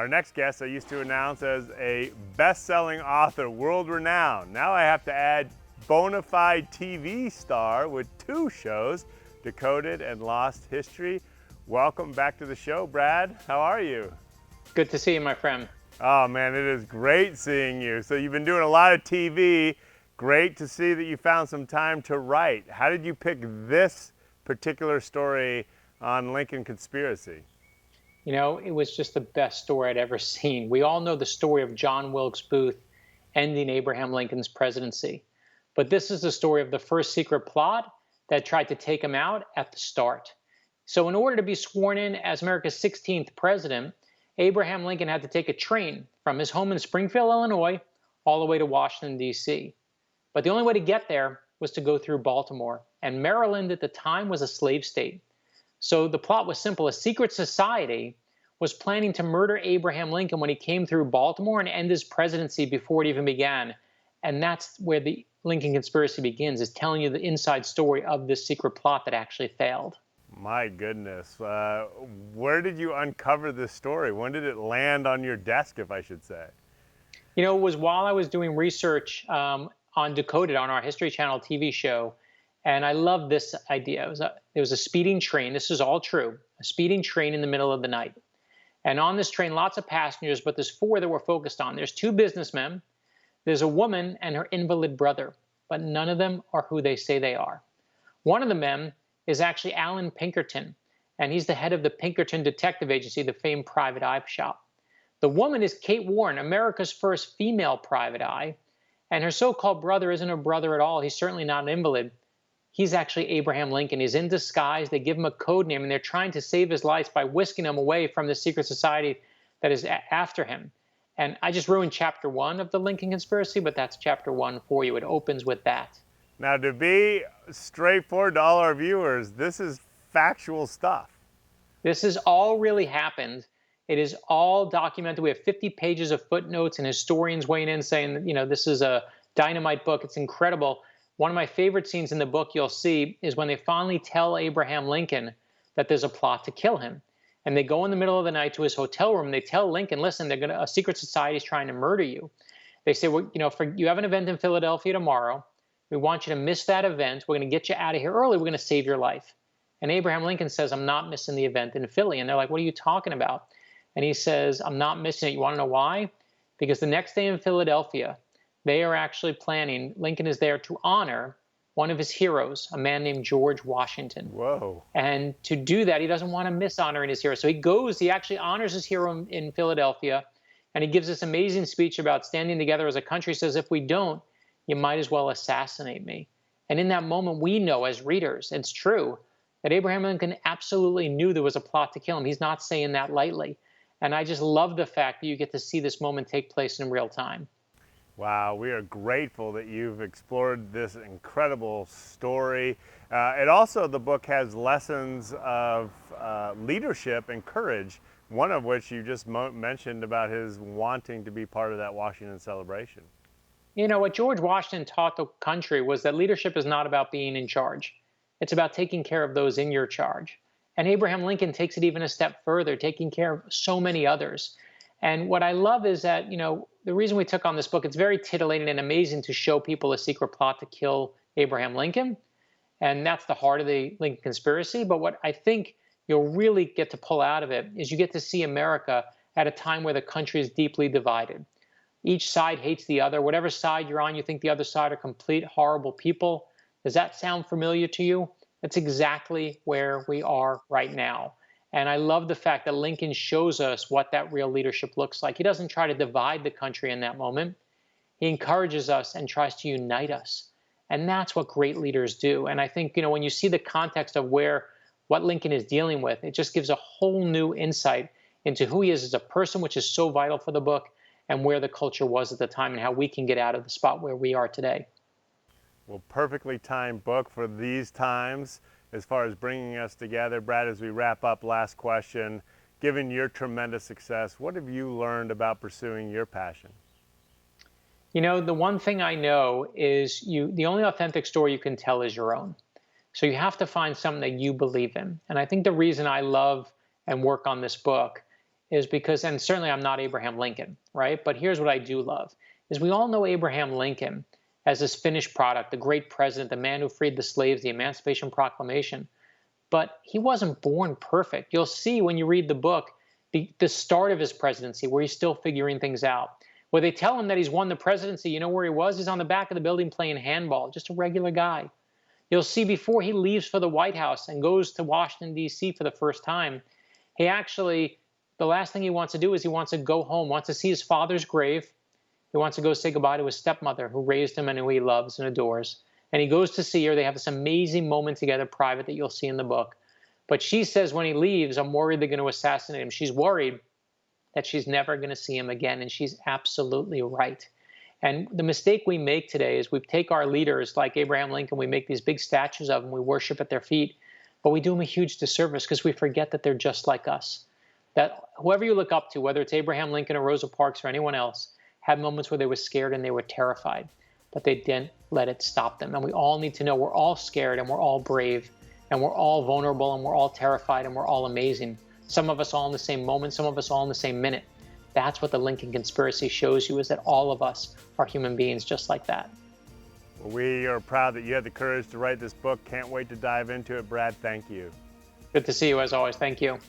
Our next guest I used to announce as a best-selling author, world-renowned. Now I have to add bona fide TV star with 2 shows, Decoded and Lost History. Welcome back to the show, Brad. How are you? Good to see you, my friend. Oh man, it is great seeing you. So you've been doing a lot of TV. Great to see that you found some time to write. How did you pick this particular story on Lincoln conspiracy? You know, it was just the best story I'd ever seen. We all know the story of John Wilkes Booth ending Abraham Lincoln's presidency. But this is the story of the first secret plot that tried to take him out at the start. So in order to be sworn in as America's 16th president, Abraham Lincoln had to take a train from his home in Springfield, Illinois, all the way to Washington, D.C. But the only way to get there was to go through Baltimore. And Maryland at the time was a slave state. So the plot was simple. A secret society was planning to murder Abraham Lincoln when he came through Baltimore and end his presidency before it even began. And that's where the Lincoln conspiracy begins, is telling you the inside story of this secret plot that actually failed. My goodness. Where did you uncover this story? When did it land on your desk, if I should say? You know, it was while I was doing research on Decoded, on our History Channel TV show. And I love this idea. It was a speeding train. This is all true. A speeding train in the middle of the night. And on this train, lots of passengers, but there's 4 that we're focused on. There's 2 businessmen. There's a woman and her invalid brother, but none of them are who they say they are. One of the men is actually Allan Pinkerton, and he's the head of the Pinkerton Detective Agency, the famed private eye shop. The woman is Kate Warren, America's first female private eye, and her so-called brother isn't a brother at all. He's certainly not an invalid. He's actually Abraham Lincoln. He's in disguise. They give him a code name, and they're trying to save his life by whisking him away from the secret society that is after him. And I just ruined chapter 1 of the Lincoln conspiracy, but that's chapter 1 for you. It opens with that. Now, to be straightforward to all our viewers, this is factual stuff. This has all really happened. It is all documented. We have 50 pages of footnotes and historians weighing in saying, you know, this is a dynamite book. It's incredible. One of my favorite scenes in the book you'll see is when they finally tell Abraham Lincoln that there's a plot to kill him. And they go in the middle of the night to his hotel room and they tell Lincoln, listen, a secret society is trying to murder you. They say, well, you know, you have an event in Philadelphia tomorrow. We want you to miss that event. We're going to get you out of here early. We're going to save your life. And Abraham Lincoln says, I'm not missing the event in Philly. And they're like, what are you talking about? And he says, I'm not missing it. You want to know why? Because the next day in Philadelphia, they are actually planning, Lincoln is there to honor one of his heroes, a man named George Washington. Whoa. And to do that, he doesn't want to miss honoring his hero. So he actually honors his hero in Philadelphia, and he gives this amazing speech about standing together as a country. He says, if we don't, you might as well assassinate me. And in that moment, we know as readers, it's true, that Abraham Lincoln absolutely knew there was a plot to kill him. He's not saying that lightly. And I just love the fact that you get to see this moment take place in real time. Wow, we are grateful that you've explored this incredible story. The book has lessons of leadership and courage, one of which you just mentioned about his wanting to be part of that Washington celebration. You know, what George Washington taught the country was that leadership is not about being in charge. It's about taking care of those in your charge. And Abraham Lincoln takes it even a step further, taking care of so many others. And what I love is that, you know, the reason we took on this book, it's very titillating and amazing to show people a secret plot to kill Abraham Lincoln. And that's the heart of the Lincoln conspiracy. But what I think you'll really get to pull out of it is you get to see America at a time where the country is deeply divided. Each side hates the other. Whatever side you're on, you think the other side are complete horrible people. Does that sound familiar to you? That's exactly where we are right now. And I love the fact that Lincoln shows us what that real leadership looks like. He doesn't try to divide the country in that moment. He encourages us and tries to unite us. And that's what great leaders do. And I think, you know, when you see the context of what Lincoln is dealing with, it just gives a whole new insight into who he is as a person, which is so vital for the book, and where the culture was at the time and how we can get out of the spot where we are today. Well, perfectly timed book for these times as far as bringing us together. Brad, as we wrap up, last question. Given your tremendous success, what have you learned about pursuing your passion? You know, the one thing I know is the only authentic story you can tell is your own. So you have to find something that you believe in. And I think the reason I love and work on this book is because, and certainly I'm not Abraham Lincoln, right? But here's what I do love, is we all know Abraham Lincoln as this finished product, the great president, the man who freed the slaves, the Emancipation Proclamation. But he wasn't born perfect. You'll see when you read the book, the start of his presidency, where he's still figuring things out. Where they tell him that he's won the presidency, you know where he was? He's on the back of the building playing handball, just a regular guy. You'll see before he leaves for the White House and goes to Washington, D.C. for the first time, he actually, the last thing he wants to do is he wants to go home, wants to see his father's grave. He wants to go say goodbye to his stepmother who raised him and who he loves and adores. And he goes to see her. They have this amazing moment together, private, that you'll see in the book. But she says when he leaves, I'm worried they're going to assassinate him. She's worried that she's never going to see him again. And she's absolutely right. And the mistake we make today is we take our leaders like Abraham Lincoln, we make these big statues of them, we worship at their feet, but we do them a huge disservice because we forget that they're just like us. That whoever you look up to, whether it's Abraham Lincoln or Rosa Parks or anyone else, had moments where they were scared and they were terrified, but they didn't let it stop them. And we all need to know we're all scared and we're all brave and we're all vulnerable and we're all terrified and we're all amazing. Some of us all in the same moment, some of us all in the same minute. That's what the Lincoln conspiracy shows you, is that all of us are human beings just like that. Well, we are proud that you had the courage to write this book. Can't wait to dive into it. Brad, thank you. Good to see you as always. Thank you.